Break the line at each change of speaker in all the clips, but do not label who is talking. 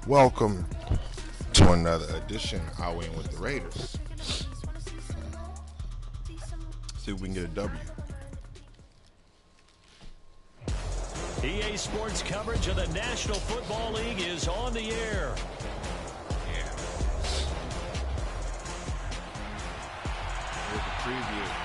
Welcome to another edition of Iwinwiththeraiders. See if we can get a W.
EA Sports coverage of the National Football League is on the air.
Yeah. Here's a preview.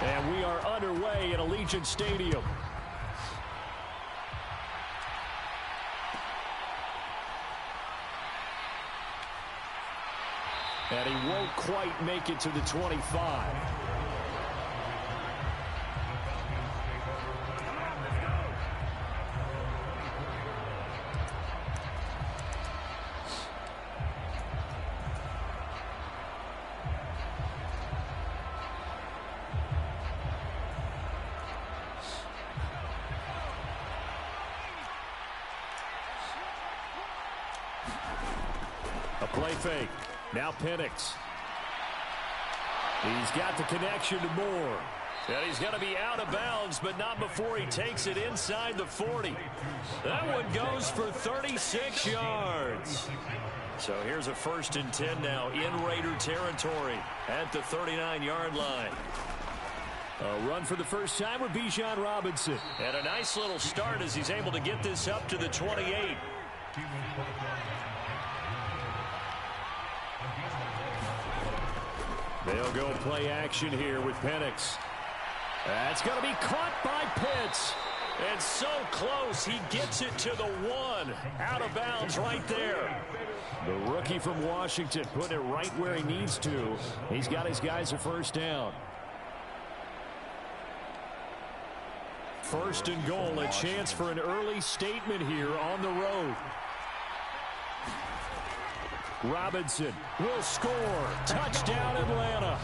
And we are underway at Allegiant Stadium. And he won't quite make it to the 25. A play fake. Now Penix. He's got the connection to Moore. And he's going to be out of bounds, but not before he takes it inside the 40. That one goes for 36 yards. So here's a 1st and 10 now in Raider territory at the 39-yard line. A run for the first time with Bijan Robinson. And a nice little start as he's able to get this up to the 28. They'll go play action here with Penix. That's going to be caught by Pitts. And so close, he gets it to the 1. Out of bounds right there. The rookie from Washington putting it right where he needs to. He's got his guys a first down. 1st and goal, a chance for an early statement here on the road. Robinson will score. Touchdown, Atlanta.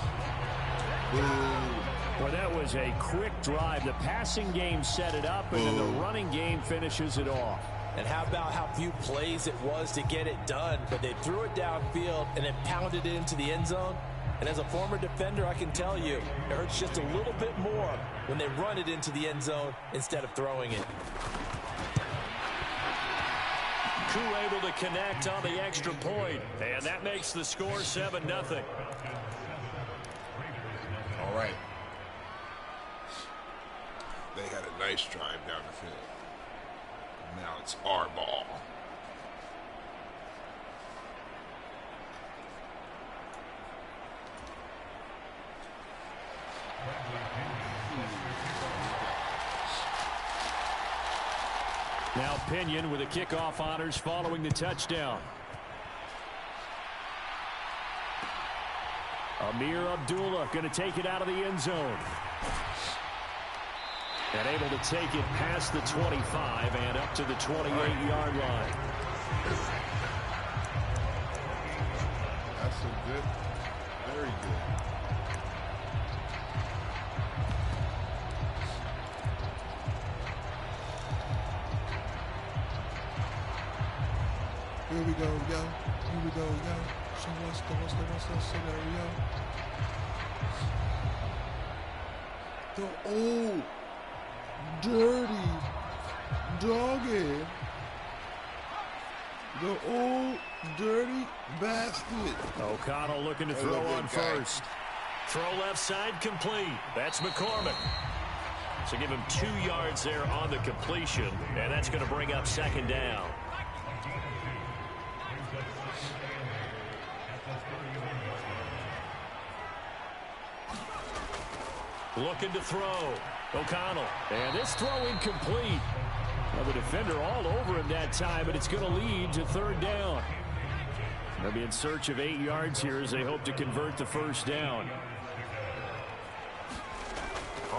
Well, that was a quick drive. The passing game set it up, and then the running game finishes it off.
And how about how few plays it was to get it done, but they threw it downfield and then pounded it into the end zone. And as a former defender, I can tell you, it hurts just a little bit more when they run it into the end zone instead of throwing it.
Able to connect on the extra point, and that makes the score 7-0.
All right. They had a nice drive down the field. Now it's our ball.
Now Pinion with the kickoff honors following the touchdown. Amir Abdullah going to take it out of the end zone. And able to take it past the 25 and up to the 28-yard line.
That's a good, very good. Here we go, yo. Here we go, yo. So what's the scenario? The old, dirty, doggy. The old, dirty bastard.
O'Connell looking to throw on first. Throw left side complete. That's McCormick. So give him 2 yards there on the completion, and that's going to bring up 2nd down. Looking to throw. O'Connell. And this throw incomplete. Well, the defender all over him that time, but it's going to lead to 3rd down. They'll be in search of 8 yards here as they hope to convert the 1st down.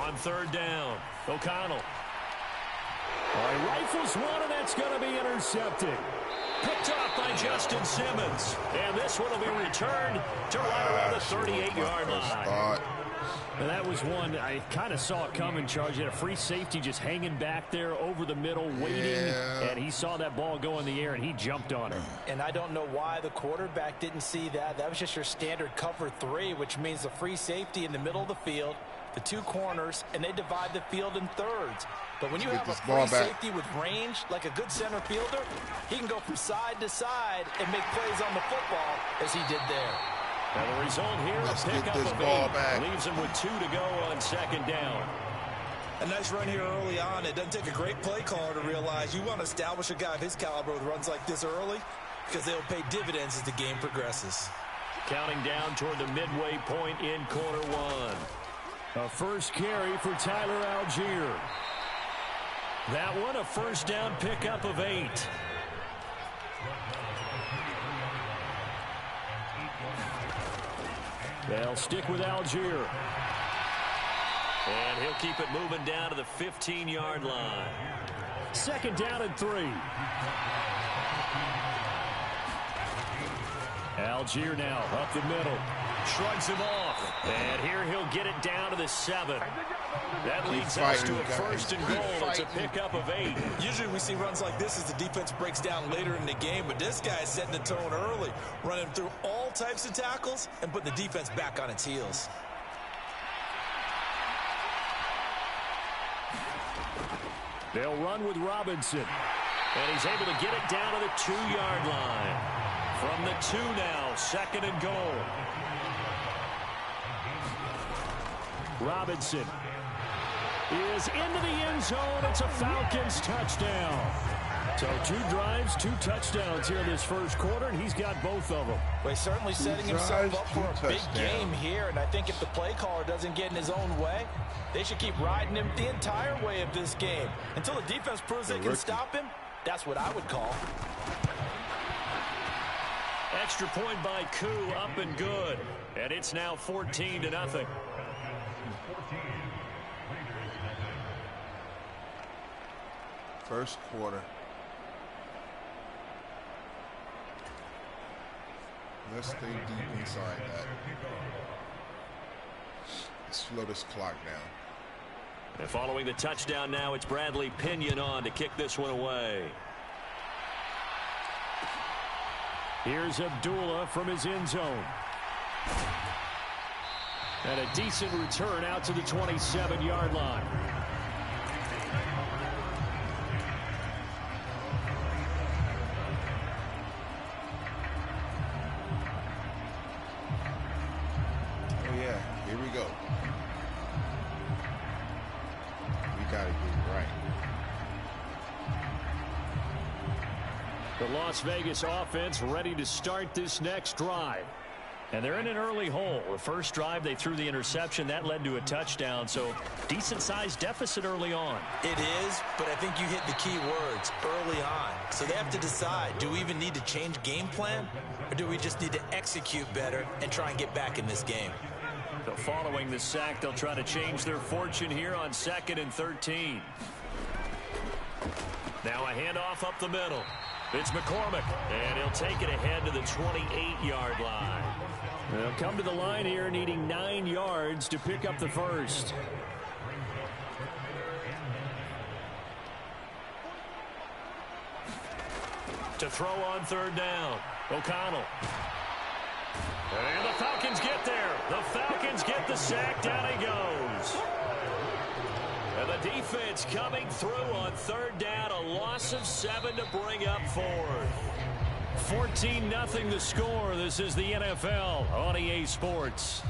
On third down, O'Connell. He rifles one, and that's going to be intercepted. Picked up by Justin Simmons. And this one will be returned to right around the 38-yard line. And that was one I kind of saw it coming, Charles. You had a free safety just hanging back there over the middle, waiting. And he saw that ball go in the air, and he jumped on it.
And I don't know why the quarterback didn't see that. That was just your standard cover 3, which means the free safety in the middle of the field, the 2 corners, and they divide the field in thirds. But when you have a free safety with range, like a good center fielder, he can go from side to side and make plays on the football as he did there.
And the result here, a pickup of 8. Leaves him with 2 to go on second down.
A nice run here early on. It doesn't take a great play caller to realize you want to establish a guy of his caliber with runs like this early because they'll pay dividends as the game progresses.
Counting down toward the midway point in quarter 1. A first carry for Tyler Algier. That one, a first down pickup of 8. They'll stick with Algier. And he'll keep it moving down to the 15-yard line. Second down and 3. Algier now up the middle. Shrugs him off. And here he'll get it down to the 7. That leads us to a first and goal. It's a pickup of 8.
Usually we see runs like this as the defense breaks down later in the game, but this guy is setting the tone early, running through all types of tackles and putting the defense back on its heels.
They'll run with Robinson. And he's able to get it down to the 2-yard line. From the 2 now, second and goal. Robinson is into the end zone. It's a Falcons touchdown. So 2 drives, 2 touchdowns here in this first quarter, and he's got both of them.
Well, he's certainly setting himself up for a big game here, and I think if the play caller doesn't get in his own way, they should keep riding him the entire way of this game. Until the defense proves they can stop him, that's what I would call.
Extra point by Koo, up and good. And it's now 14-0.
First quarter. Let's stay deep inside that. Let's slow this clock down.
And following the touchdown now, it's Bradley Pinion on to kick this one away. Here's Abdullah from his end zone. And a decent return out to the 27-yard line.
Oh, yeah. Here we go. We got to get it right.
The Las Vegas offense ready to start this next drive. And they're in an early hole. The first drive, they threw the interception. That led to a touchdown. So decent-sized deficit early on.
It is, but I think you hit the key words, early on. So they have to decide, do we even need to change game plan? Or do we just need to execute better and try and get back in this game?
So following the sack, they'll try to change their fortune here on 2nd and 13. Now a handoff up the middle. It's McCormick, and he'll take it ahead to the 28-yard line. They'll come to the line here needing 9 yards to pick up the first. To throw on third down, O'Connell. And the Falcons get there. The Falcons get the sack. Down he goes. And the defense coming through on third down. A loss of 7 to bring up fourth. 14-0 the score. This is the NFL on EA Sports.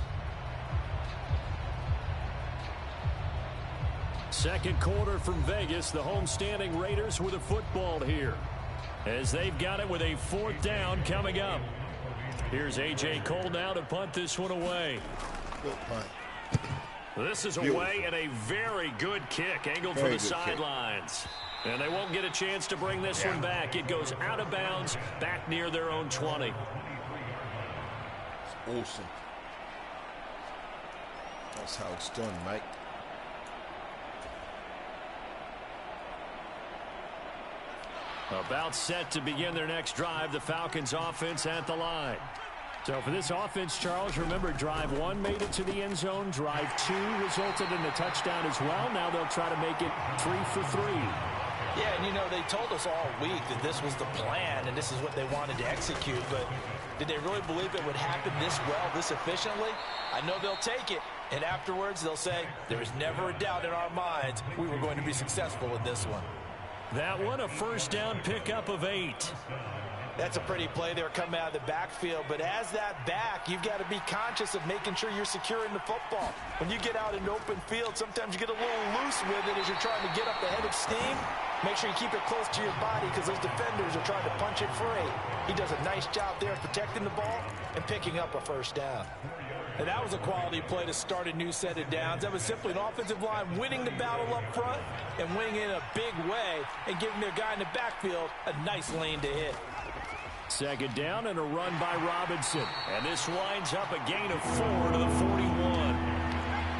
Second quarter from Vegas. The homestanding Raiders with a football here, as they've got it with a 4th down coming up. Here's A.J. Cole now to punt this one away.
Good punt.
This is away, and a very good kick angled for the sidelines. And they won't get a chance to bring this one back. It goes out of bounds back near their own 20.
It's awesome. That's how it's done, Mike.
About set to begin their next drive, the Falcons offense at the line. So for this offense, Charles, remember drive 1 made it to the end zone. Drive 2 resulted in a touchdown as well. Now they'll try to make it 3 for 3.
Yeah, and you know, they told us all week that this was the plan and this is what they wanted to execute, but did they really believe it would happen this well, this efficiently? I know they'll take it, and afterwards they'll say, there was never a doubt in our minds we were going to be successful with this one.
That one, a first down pickup of 8.
That's a pretty play there coming out of the backfield, but as that back, you've got to be conscious of making sure you're securing the football. When you get out in open field, sometimes you get a little loose with it as you're trying to get up the head of steam. Make sure you keep it close to your body because those defenders are trying to punch it free. He does a nice job there protecting the ball and picking up a first down. And that was a quality play to start a new set of downs. That was simply an offensive line winning the battle up front and winning in a big way and giving their guy in the backfield a nice lane to hit.
Second down and a run by Robinson. And this winds up a gain of 4 to the 41.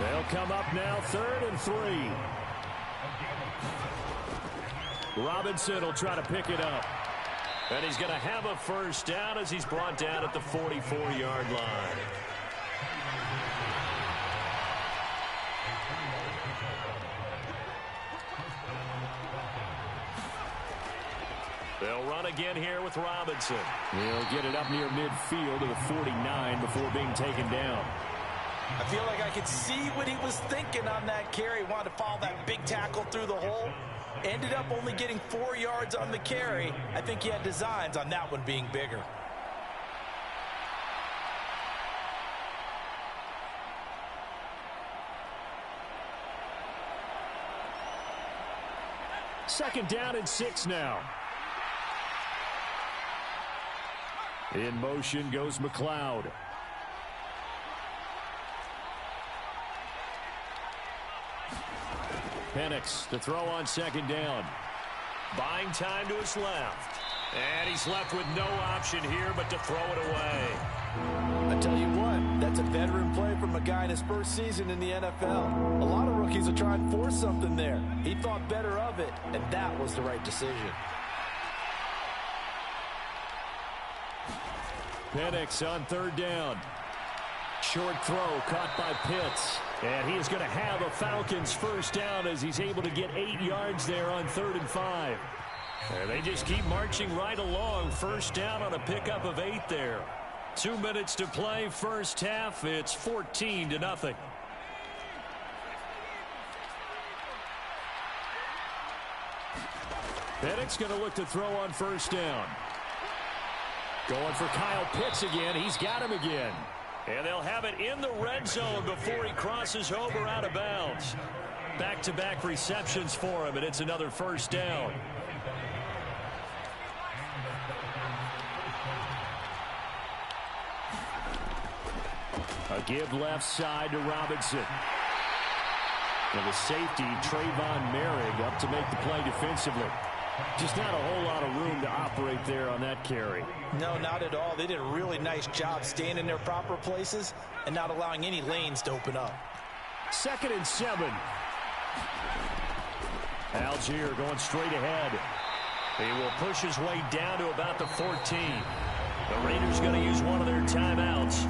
They'll come up now 3rd and 3. Robinson will try to pick it up. And he's going to have a first down as he's brought down at the 44-yard line. They'll run again here with Robinson. He'll get it up near midfield to the 49 before being taken down.
I feel like I could see what he was thinking on that carry. Wanted to follow that big tackle through the hole. Ended up only getting 4 yards on the carry. I think he had designs on that one being bigger.
Second down and 6 now. In motion goes McLeod. Penix to throw on second down. Buying time to his left. And he's left with no option here but to throw it away.
I tell you what, that's a veteran play from a guy in his first season in the NFL. A lot of rookies will try and force something there. He thought better of it, and that was the right decision.
Penix on third down. Short throw caught by Pitts. And he is going to have a Falcons first down as he's able to get 8 yards there on 3rd and 5. And they just keep marching right along. First down on a pickup of 8 there. 2 minutes to play first half. It's 14-0. Penix going to look to throw on first down. Going for Kyle Pitts again. He's got him again. And they'll have it in the red zone before he crosses over out of bounds. Back-to-back receptions for him, and it's another first down. A give left side to Robinson. And the safety, Trayvon Merrick, up to make the play defensively. Just not a whole lot of room to operate there on that carry.
No, not at all. They did a really nice job staying in their proper places and not allowing any lanes to open up.
2nd and 7. Algier going straight ahead. He will push his way down to about the 14. The Raiders going to use one of their timeouts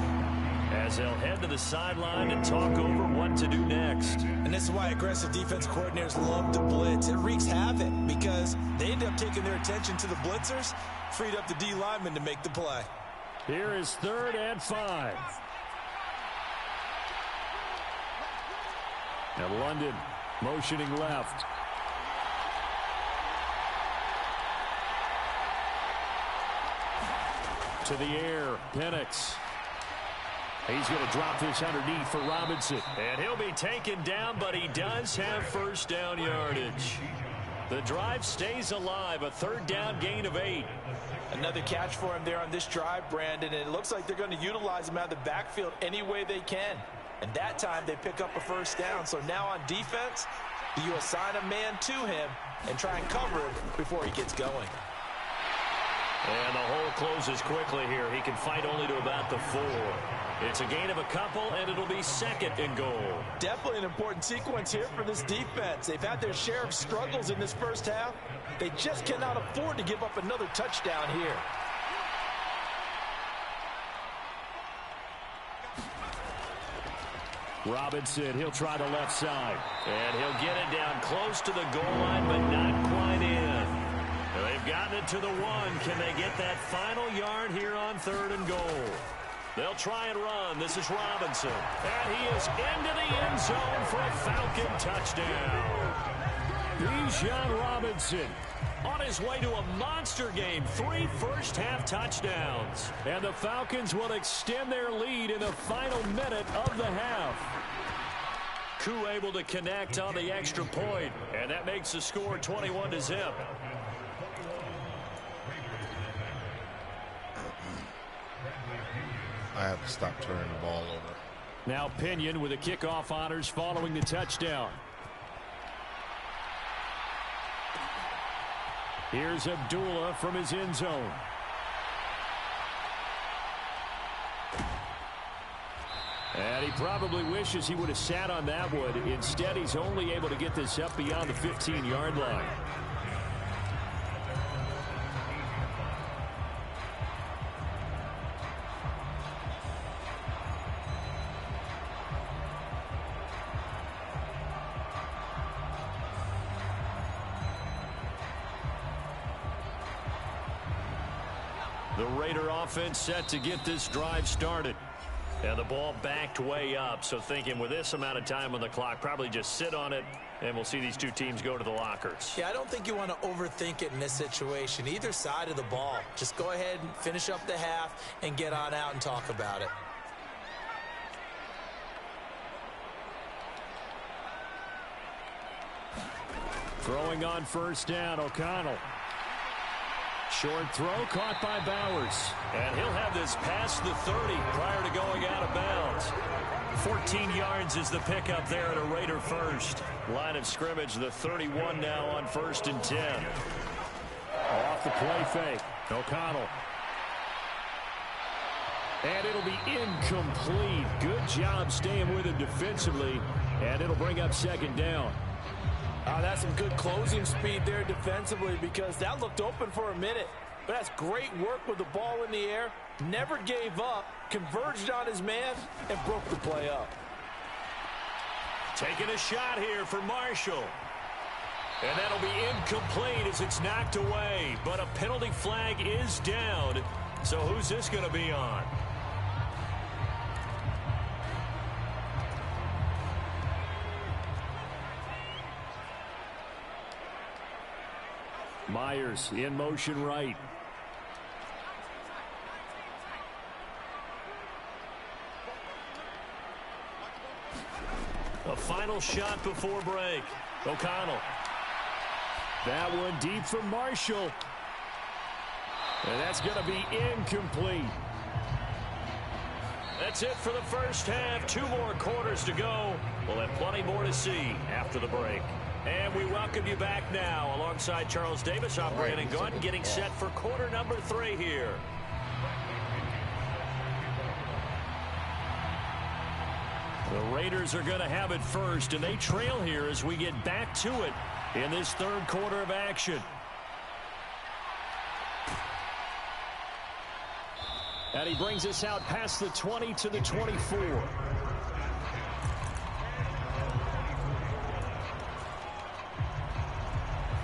as they'll head to the sideline and talk over what to do next.
And this is why aggressive defense coordinators love to blitz. It wreaks havoc because they end up taking their attention to the blitzers, freed up the D lineman to make the play.
Here is 3rd and 5. And London motioning left. To the air, Penix. He's going to drop this underneath for Robinson. And he'll be taken down, but he does have first down yardage. The drive stays alive, a 3rd down gain of 8.
Another catch for him there on this drive, Brandon, and it looks like they're going to utilize him out of the backfield any way they can. And that time they pick up a first down. So now on defense, you assign a man to him and try and cover him before he gets going.
And the hole closes quickly here. He can fight only to about the 4. It's a gain of a couple, and it'll be second and goal.
Definitely an important sequence here for this defense. They've had their share of struggles in this first half. They just cannot afford to give up another touchdown here.
Robinson, he'll try the left side. And he'll get it down close to the goal line, but not quite in. They've gotten it to the 1. Can they get that final yard here on 3rd and goal? They'll try and run. This is Robinson. And he is into the end zone for a Falcon touchdown. Bijan Robinson on his way to a monster game. 3 first-half touchdowns. And the Falcons will extend their lead in the final minute of the half. Koo able to connect on the extra point. And that makes the score 21-0.
I have to stop turning the ball over.
Now Pinion with the kickoff honors following the touchdown. Here's Abdullah from his end zone. And he probably wishes he would have sat on that one. Instead, he's only able to get this up beyond the 15-yard line. The Raider offense set to get this drive started. And the ball backed way up, so thinking with this amount of time on the clock, probably just sit on it, and we'll see these two teams go to the lockers.
Yeah, I don't think you want to overthink it in this situation. Either side of the ball. Just go ahead and finish up the half and get on out and talk about it.
Throwing on first down, O'Connell. Short throw caught by Bowers. And he'll have this past the 30 prior to going out of bounds. 14 yards is the pickup there at a Raider first. Line of scrimmage, the 31 now on 1st and 10. Off the play fake. O'Connell. And it'll be incomplete. Good job staying with him defensively. And it'll bring up 2nd down.
That's some good closing speed there defensively, because that looked open for a minute. But that's great work with the ball in the air. Never gave up, converged on his man, and broke the play up.
Taking a shot here for Marshall. And that'll be incomplete as it's knocked away. But a penalty flag is down. So who's this going to be on? Myers in motion right. A final shot before break. O'Connell. That one deep for Marshall. And that's going to be incomplete. That's it for the first half. 2 more quarters to go. We'll have plenty more to see after the break. And we welcome you back now. Alongside Charles Davis, I'm Brandon Gunn, getting set for quarter number 3 here. The Raiders are going to have it first, and they trail here as we get back to it in this 3rd quarter of action. And he brings us out past the 20 to the 24.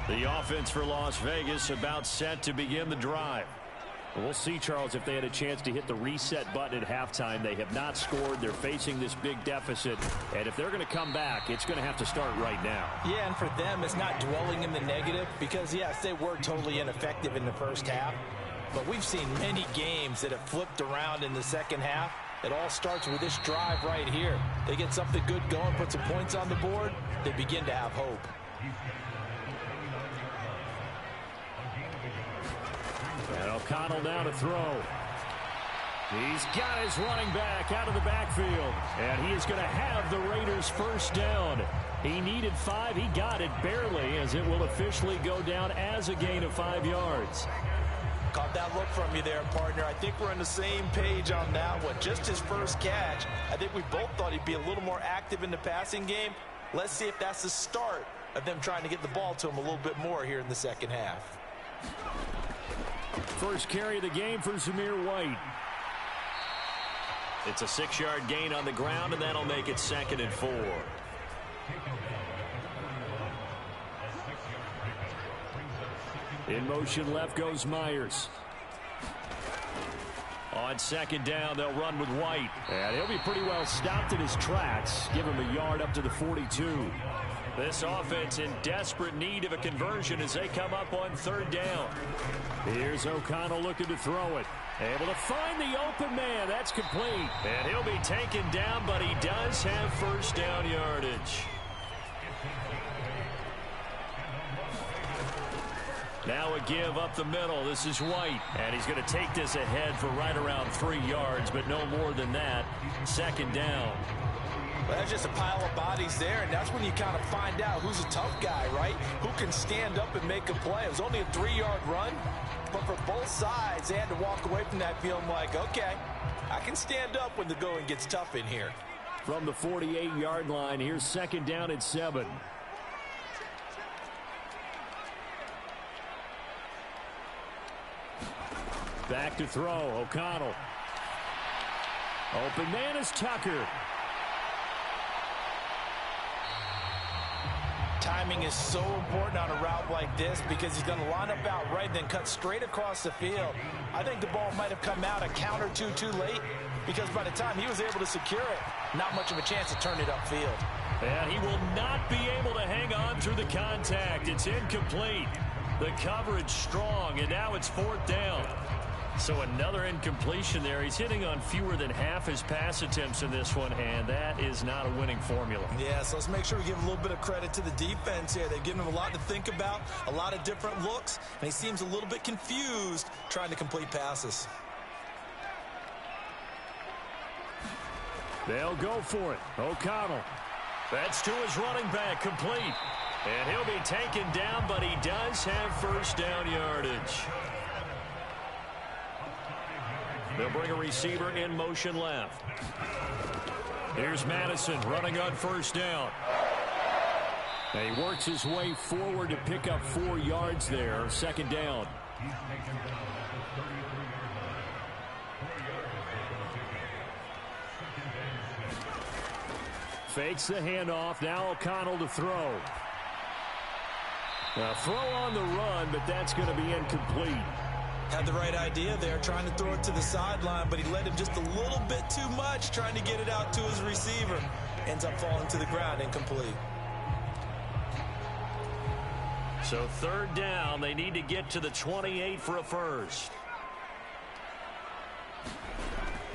The offense for Las Vegas about set to begin the drive. We'll see, Charles, if they had a chance to hit the reset button at halftime. They have not scored. They're facing this big deficit. And if they're going to come back, it's going to have to start right now.
Yeah, and for them, it's not dwelling in the negative because, yes, they were totally ineffective in the first half. But we've seen many games that have flipped around in the second half. It all starts with this drive right here. They get something good going, put some points on the board, they begin to have hope.
And O'Connell now to throw. He's got his running back out of the backfield. And he is going to have the Raiders first down. He needed 5. He got it barely, as it will officially go down as a gain of 5 yards.
Caught that look from you there, partner. I think we're on the same page on that one. Just his first catch. I think we both thought he'd be a little more active in the passing game. Let's see if that's the start of them trying to get the ball to him a little bit more here in the second half.
First carry of the game for Zamir White. It's a 6-yard gain on the ground, and that'll make it 2nd and 4. In motion left goes Myers. On 2nd down, they'll run with White. And he'll be pretty well stopped in his tracks. Give him a yard up to the 42. This offense in desperate need of a conversion as they come up on 3rd down. Here's O'Connell looking to throw it. Able to find the open man. That's complete. And he'll be taken down, but he does have first down yardage. Now a give up the middle. This is White. And he's going to take this ahead for right around 3 yards, but no more than that. 2nd down.
Well, that's just a pile of bodies there, and that's when you kind of find out who's a tough guy, right? Who can stand up and make a play. It was only a 3-yard run, but for both sides, they had to walk away from that feeling like, okay, I can stand up when the going gets tough in here.
From the 48-yard line, here's 2nd down at 7. Back to throw, O'Connell. Open man is Tucker.
Timing is so important on a route like this because he's going to line up out right and then cut straight across the field. I think the ball might have come out a count or two too late because by the time he was able to secure it, not much of a chance to turn it upfield.
And he will not be able to hang on through the contact. It's incomplete. The coverage strong, and now it's 4th down. So another incompletion there. He's hitting on fewer than half his pass attempts in this one, and that is not a winning formula.
Yeah, so let's make sure we give a little bit of credit to the defense here. They've given him a lot to think about, a lot of different looks, and he seems a little bit confused trying to complete passes.
They'll go for it. O'Connell. That's to his running back, complete. And he'll be taken down, but he does have first down yardage. They'll bring a receiver in motion left. Here's Madison running on 1st down. And he works his way forward to pick up 4 yards there. 2nd down. Fakes the handoff. Now O'Connell to throw. A throw on the run, but that's going to be incomplete.
Had the right idea there, trying to throw it to the sideline, but he led him just a little bit too much, trying to get it out to his receiver. Ends up falling to the ground, incomplete.
So 3rd down, they need to get to the 28 for a first.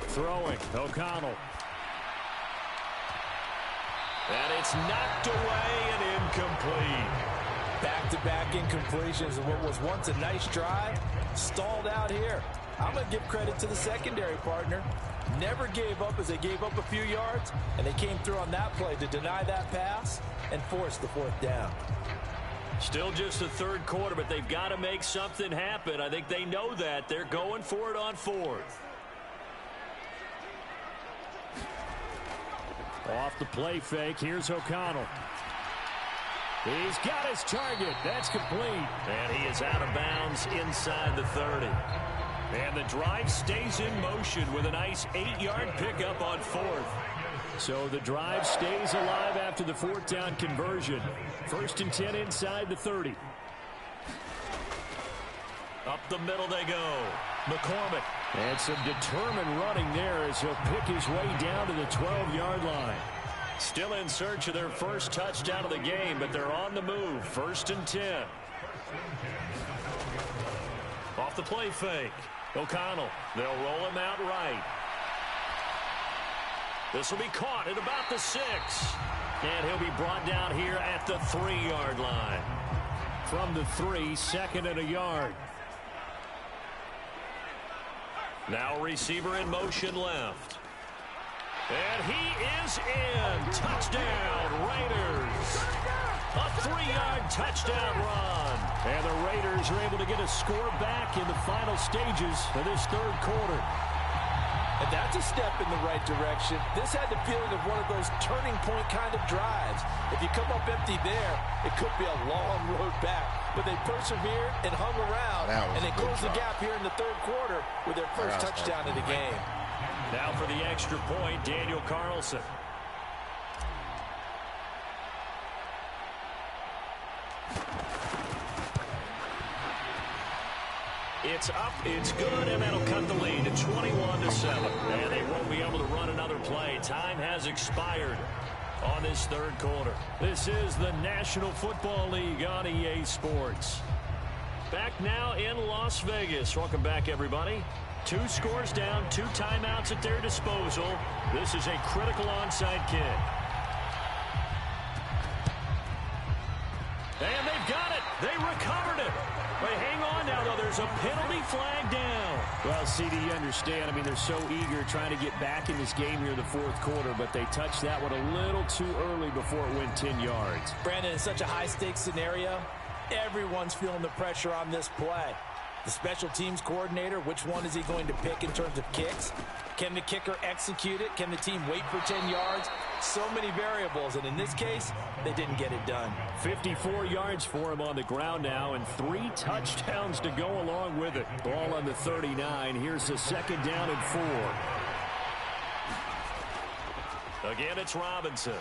Throwing, O'Connell. And it's knocked away and incomplete.
Back-to-back incompletions of what was once a nice drive, stalled out here. I'm going to give credit to the secondary partner. Never gave up as they gave up a few yards, and they came through on that play to deny that pass and force the 4th down.
Still just the 3rd quarter, but they've got to make something happen. I think they know that. They're going for it on 4th. Off the play fake, here's O'Connell. He's got his target. That's complete. And he is out of bounds inside the 30. And the drive stays in motion with a nice 8-yard pickup on 4th. So the drive stays alive after the 4th down conversion. 1st and 10 inside the 30. Up the middle they go. McCormick. And some determined running there as he'll pick his way down to the 12-yard line. Still in search of their first touchdown of the game, but they're on the move. 1st and 10. Off the play fake. O'Connell. They'll roll him out right. This will be caught at about the 6. And he'll be brought down here at the 3-yard line. From the 3, 2nd and a yard. Now receiver in motion left. And he is in. Touchdown, Raiders. A 3-yard touchdown run. And the Raiders are able to get a score back in the final stages of this third quarter.
And that's a step in the right direction. This had the feeling of one of those turning point kind of drives. If you come up empty there, it could be a long road back. But they persevered and hung around, and they closed the gap here in the third quarter with their first touchdown of the game.
Now for the extra point, Daniel Carlson. It's up, it's good, and that'll cut the lead to 21-7. And they won't be able to run another play. Time has expired on this third quarter. This is the National Football League on EA Sports. Back now in Las Vegas. Welcome back, everybody. 2 scores down, 2 timeouts at their disposal. This is a critical onside kick. And they've got it. They recovered it. But hang on now, though. There's a penalty flag down.
Well, CD, you understand. I mean, they're so eager trying to get back in this game here in the fourth quarter, but they touched that one a little too early before it went 10 yards.
Brandon, in such a high-stakes scenario, everyone's feeling the pressure on this play. The special teams coordinator, which one is he going to pick in terms of kicks? Can the kicker execute it? Can the team wait for 10 yards? So many variables, and in this case, they didn't get it done.
54 yards for him on the ground now, and 3 touchdowns to go along with it. Ball on the 39. Here's the 2nd down and 4. Again, it's Robinson.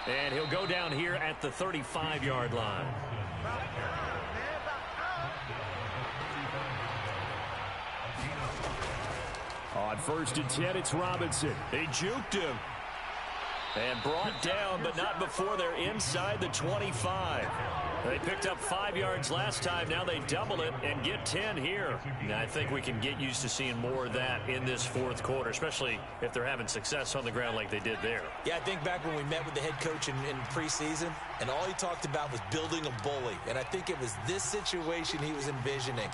And he'll go down here at the 35-yard line. On 1st and 10, it's Robinson. They juked him. And brought down, but not before they're inside the 25. They picked up 5 yards last time. Now they double it and get 10 here. Now, I think we can get used to seeing more of that in this fourth quarter, especially if they're having success on the ground like they did there.
Yeah, I think back when we met with the head coach in preseason, and all he talked about was building a bully. And I think it was this situation he was envisioning.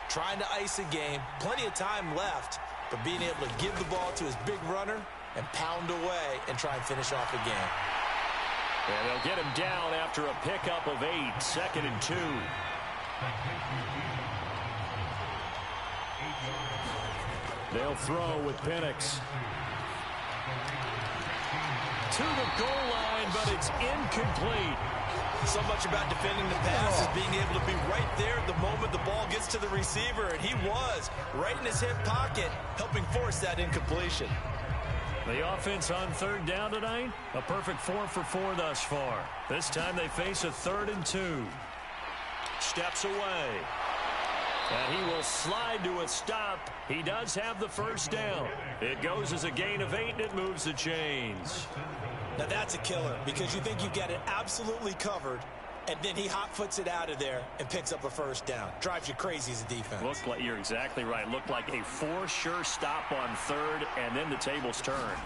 Trying to ice a game, plenty of time left, but being able to give the ball to his big runner and pound away and try and finish off the game.
And they'll get him down after a pickup of 8, 2nd and 2. They'll throw with Penix. To the goal line, but it's incomplete.
So much about defending the pass is being able to be right there the moment the ball gets to the receiver, and he was right in his hip pocket, helping force that incompletion.
The offense on 3rd down tonight, a perfect 4 for 4 thus far. This time they face a 3rd and 2. Steps away. And he will slide to a stop. He does have the 1st down. It goes as a gain of 8, and it moves the chains.
Now that's a killer, because you think you've got it absolutely covered, and then he hot-foots it out of there and picks up a 1st down. Drives you crazy as a defense.
Looked like, you're exactly right. Looked like a for-sure stop on 3rd, and then the tables turn.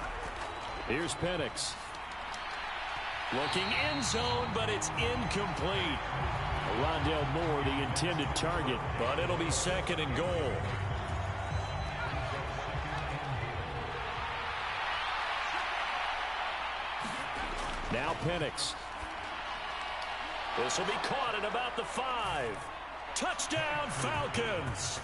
Here's Penix. Looking end zone, but it's incomplete. Rondale Moore, the intended target, but it'll be 2nd and goal. Now Penix. This will be caught at about the 5. Touchdown, Falcons.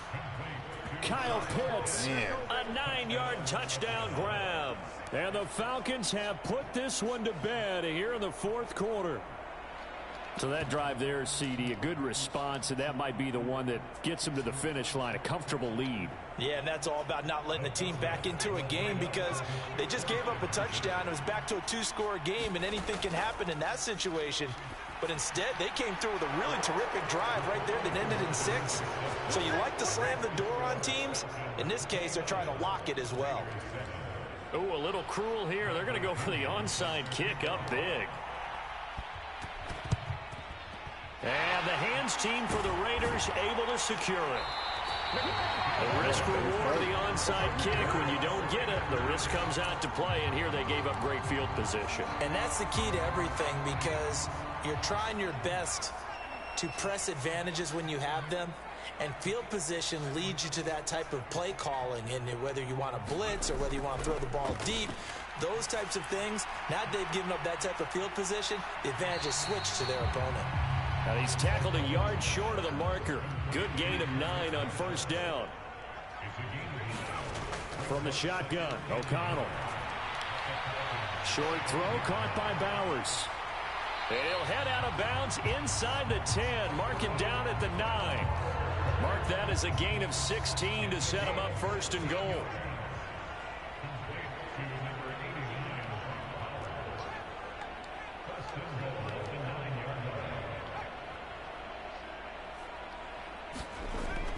Kyle Pitts, a 9-yard touchdown grab. And the Falcons have put this one to bed here in the fourth quarter. So that drive there, CD, a good response, and that might be the one that gets them to the finish line, a comfortable lead.
Yeah, and that's all about not letting the team back into a game, because they just gave up a touchdown. It was back to a 2-score game, and anything can happen in that situation. But instead, they came through with a really terrific drive right there that ended in 6. So you like to slam the door on teams. In this case, they're trying to lock it as well.
Oh, a little cruel here. They're going to go for the onside kick up big. And the hands team for the Raiders able to secure it. The risk-reward of the onside kick. When you don't get it, the risk comes out to play, and here they gave up great field position.
And that's the key to everything, because you're trying your best to press advantages when you have them, and field position leads you to that type of play calling, and whether you want to blitz or whether you want to throw the ball deep, those types of things. Now they've given up that type of field position, the advantage is switched to their opponent.
And he's tackled a yard short of the marker. Good gain of 9 on first down. From the shotgun, O'Connell. Short throw caught by Bowers. And he'll head out of bounds inside the 10. Mark him down at the 9. Mark that as a gain of 16 to set him up first and goal.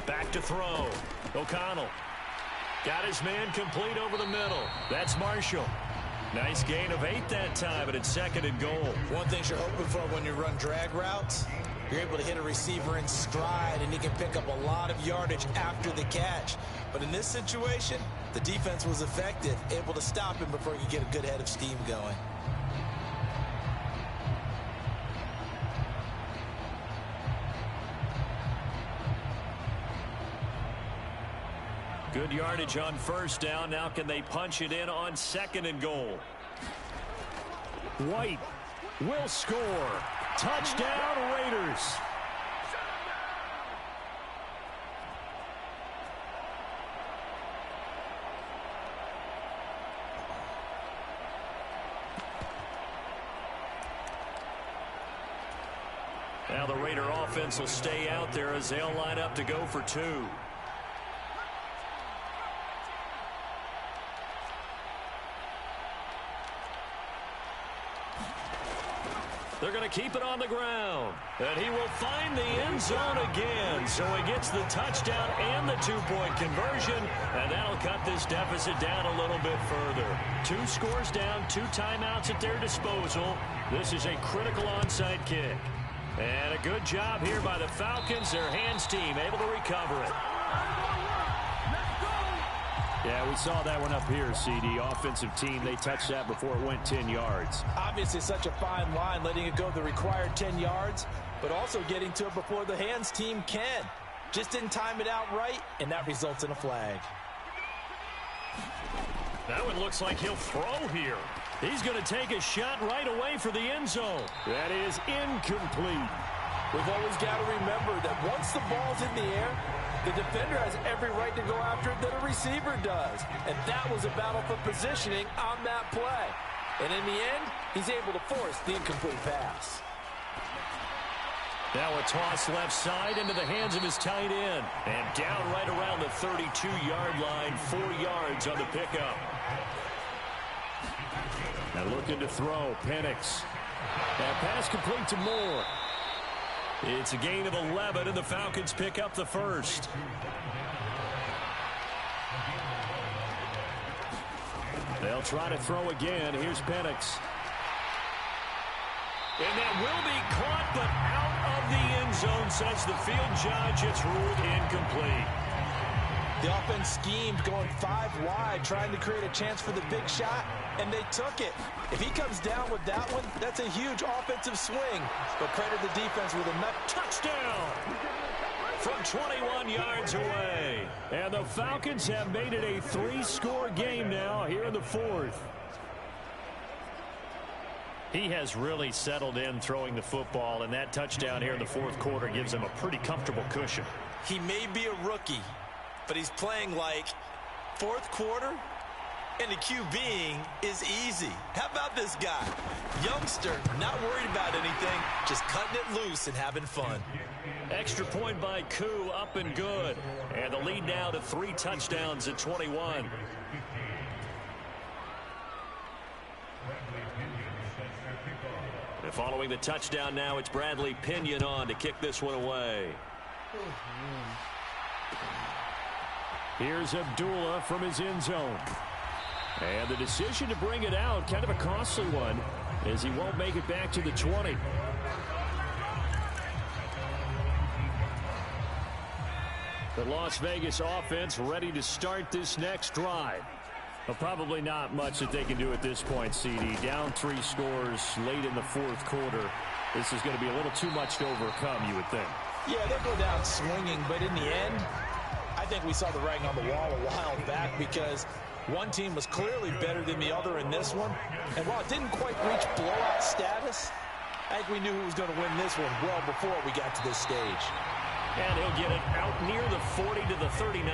Back to throw. O'Connell. Got his man complete over the middle. That's Marshall. Nice gain of 8 that time, but it's second and goal.
One thing you're hoping for when you run drag routes, you're able to hit a receiver in stride, and he can pick up a lot of yardage after the catch. But in this situation, the defense was effective, able to stop him before he could get a good head of steam going.
Good yardage on first down. Now can they punch it in on second and goal? White will score. Touchdown, Raiders. Now the Raider offense will stay out there as they'll line up to go for 2. They're going to keep it on the ground. And he will find the end zone again. So he gets the touchdown and the 2-point conversion. And that'll cut this deficit down a little bit further. 2 scores down, 2 timeouts at their disposal. This is a critical onside kick. And a good job here by the Falcons. Their hands team able to recover it.
Yeah, we saw that one up here, CD. Offensive team, they touched that before it went 10 yards.
Obviously such a fine line, letting it go the required 10 yards, but also getting to it before the hands team can. Just didn't time it out right, and that results in a flag.
That one looks like he'll throw here. He's going to take a shot right away for the end zone. That is incomplete.
We've always got to remember that once the ball's in the air, the defender has every right to go after it that a receiver does. And that was a battle for positioning on that play. And in the end, he's able to force the incomplete pass.
Now a toss left side into the hands of his tight end. And down right around the 32-yard line, 4 yards on the pickup. Now looking to throw, Penix. That pass complete to Moore. It's a gain of 11, and the Falcons pick up the first. They'll try to throw again. Here's Penix. And that will be caught, but out of the end zone, says the field judge. It's ruled incomplete.
The offense schemed going 5 wide, trying to create a chance for the big shot, and they took it. If he comes down with that one, that's a huge offensive swing. But credit the defense with a touchdown
from 21 yards away. And the Falcons have made it a 3-score game now here in the 4th. He has really settled in throwing the football, and that touchdown here in the 4th quarter gives him a pretty comfortable cushion.
He may be a rookie, but he's playing like 4th quarter, and the QBing is easy. How about this guy? Youngster, not worried about anything, just cutting it loose and having fun.
Extra point by Koo, up and good. And the lead now to 3 touchdowns at 21. And following the touchdown now, it's Bradley Pinion on to kick this one away. Here's Abdullah from his end zone. And the decision to bring it out, kind of a costly one, as he won't make it back to the 20. The Las Vegas offense ready to start this next drive. Well, probably not much that they can do at this point, CD. Down 3 scores late in the 4th quarter. This is going to be a little too much to overcome, you would think.
Yeah, they'll go down swinging, but in the end, I think we saw the writing on the wall a while back because one team was clearly better than the other in this one. And while it didn't quite reach blowout status,
I think we knew who was going to win this one well before we got to this stage.
And he'll get it out near the 40 to the 39.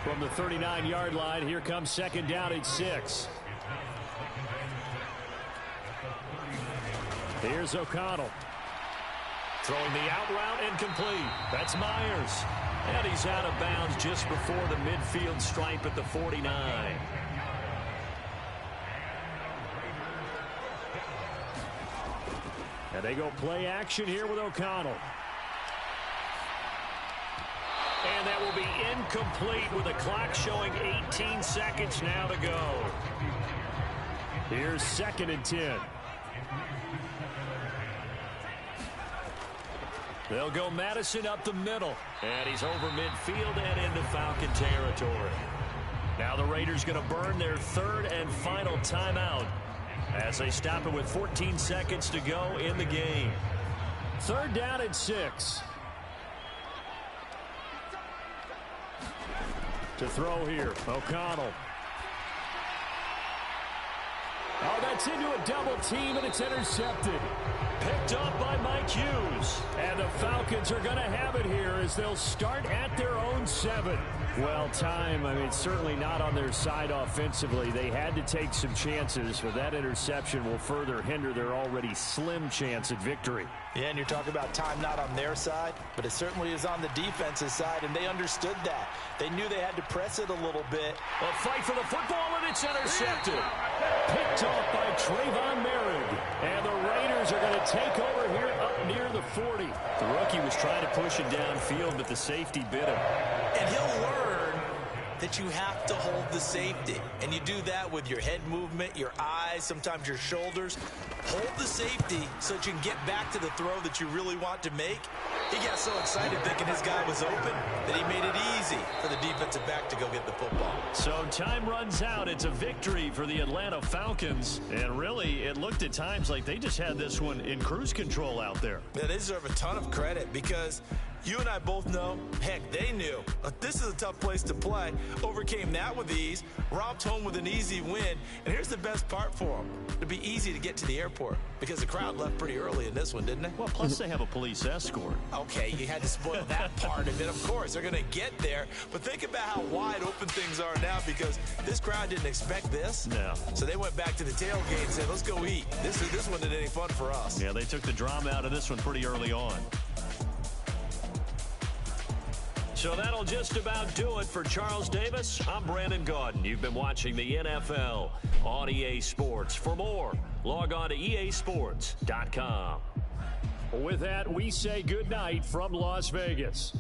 From the 39-yard line, here comes second down and 6. Here's O'Connell.
Throwing the out route incomplete. That's Myers. And he's out of bounds just before the midfield stripe at the 49.
And they go play action here with O'Connell.
And that will be incomplete with the clock showing 18 seconds now to go.
Here's second and 10.
They'll go Madison up the middle. And he's over midfield and into Falcon territory. Now the Raiders going to burn their third and final timeout as they stop it with 14 seconds to go in the game.
Third down and 6. To throw here, O'Connell. Oh, that's into a double team, and it's intercepted.
Picked up by Mike Hughes.
And the Falcons are going to have it here as they'll start at their own 7. Well, it's certainly not on their side offensively. They had to take some chances, but that interception will further hinder their already slim chance at victory.
Yeah, and you're talking about time not on their side, but it certainly is on the defensive side, and they understood that. They knew they had to press it a little bit.
A fight for the football, and it's intercepted.
Picked off by Trayvon Merritt. And the Raiders are going to take over here up near the 40.
The rookie was trying to push it downfield, but the safety bit him.
And he'll learn that you have to hold the safety. And you do that with your head movement, your eyes, sometimes your shoulders. Hold the safety so that you can get back to the throw that you really want to make. He got so excited thinking his guy was open that he made it easy for the defensive back to go get the football.
So time runs out. It's a victory for the Atlanta Falcons. And really, it looked at times like they just had this one in cruise control out there.
Yeah, they deserve a ton of credit because you and I both know, heck, they knew. This is a tough place to play. Overcame that with ease. Romped home with an easy win. And here's the best part for them. It'd be easy to get to the airport because the crowd left pretty early in this one, didn't they?
Well, plus they have a police escort.
Okay, you had to spoil that part of it. Of course, they're going to get there. But think about how wide open things are now because this crowd didn't expect this.
No.
So they went back to the tailgate and said, let's go eat. This one isn't any fun for us.
Yeah, they took the drama out of this one pretty early on. So that'll just about do it for Charles Davis. I'm Brandon Gaudin. You've been watching the NFL on EA Sports. For more, log on to easports.com.
With that, we say goodnight from Las Vegas.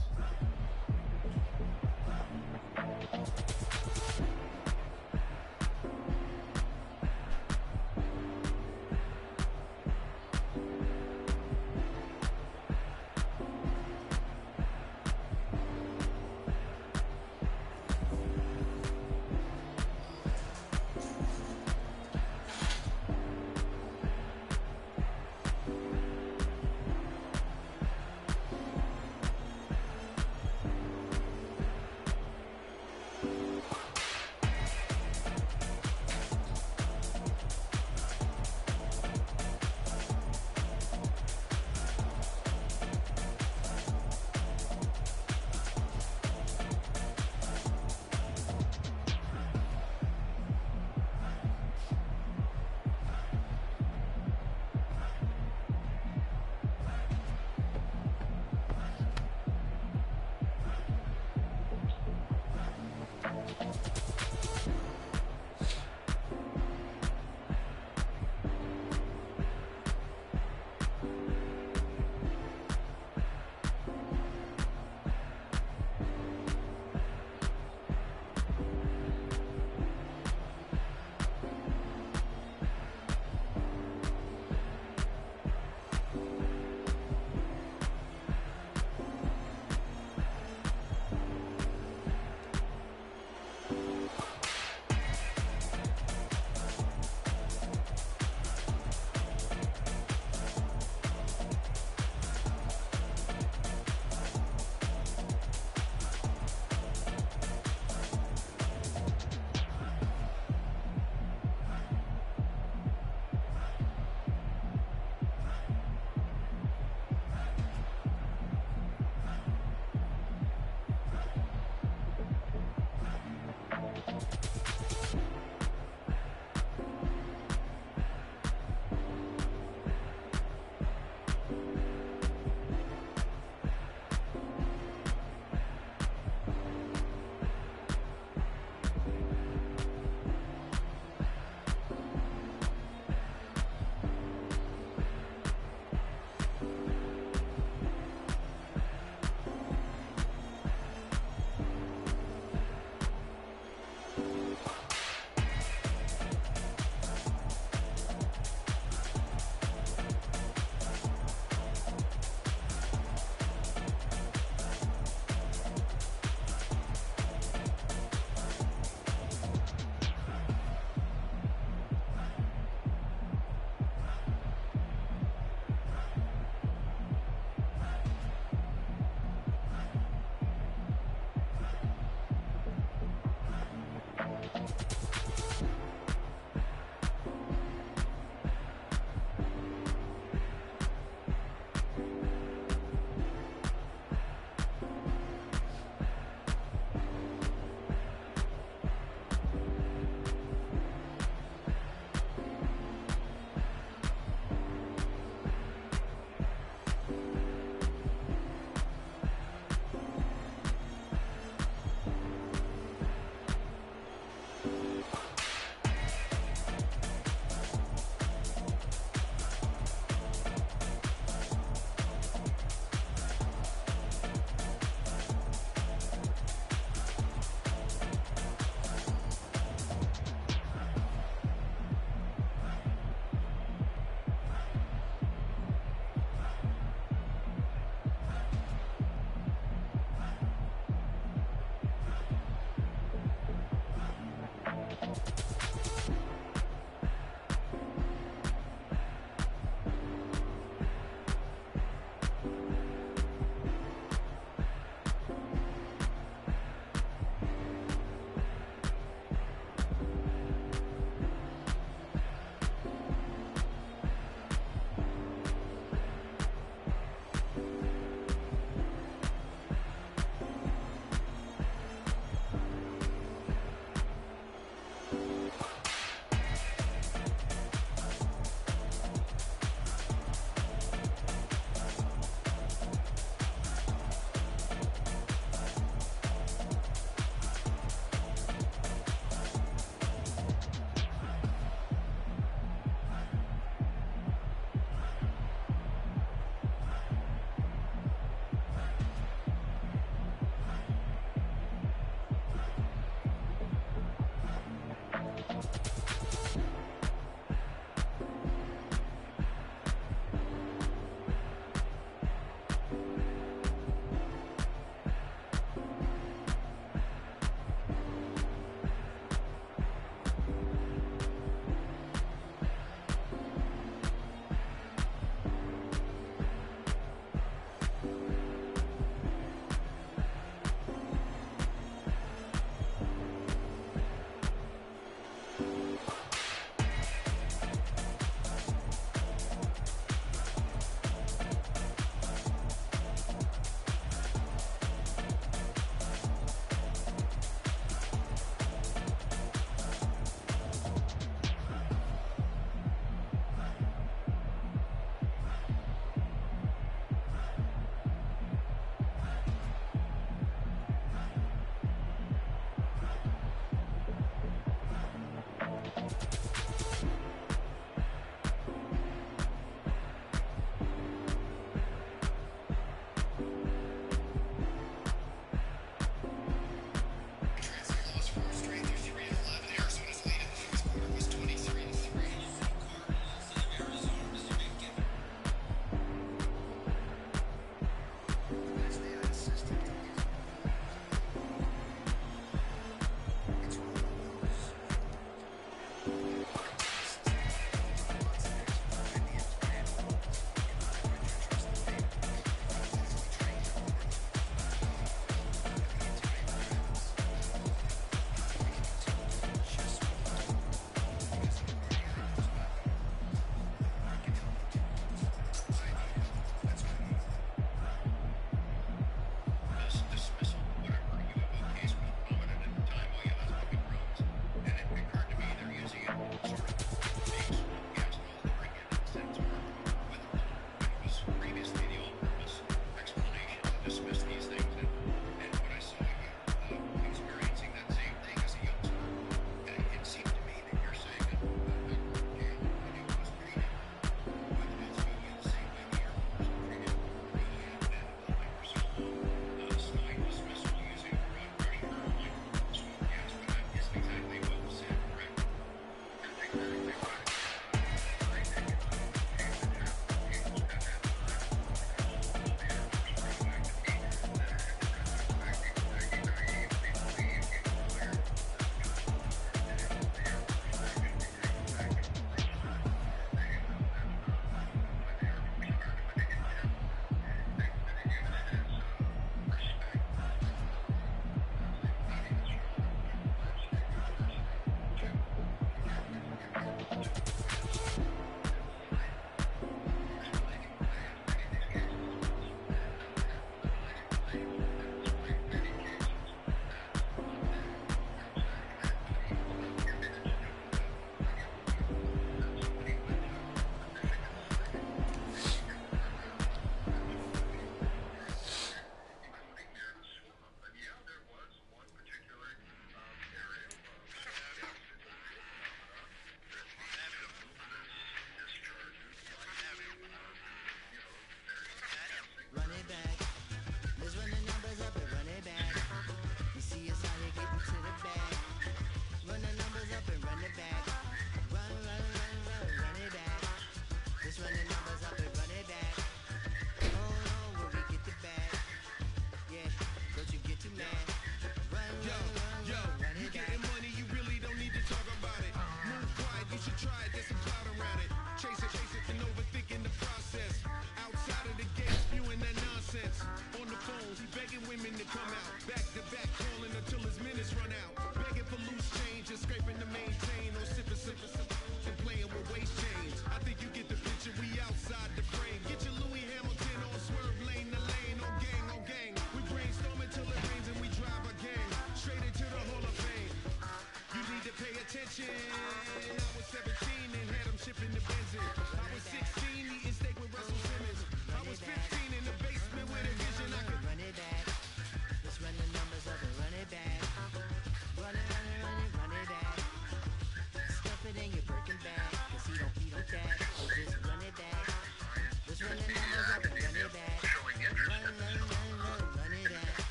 to come out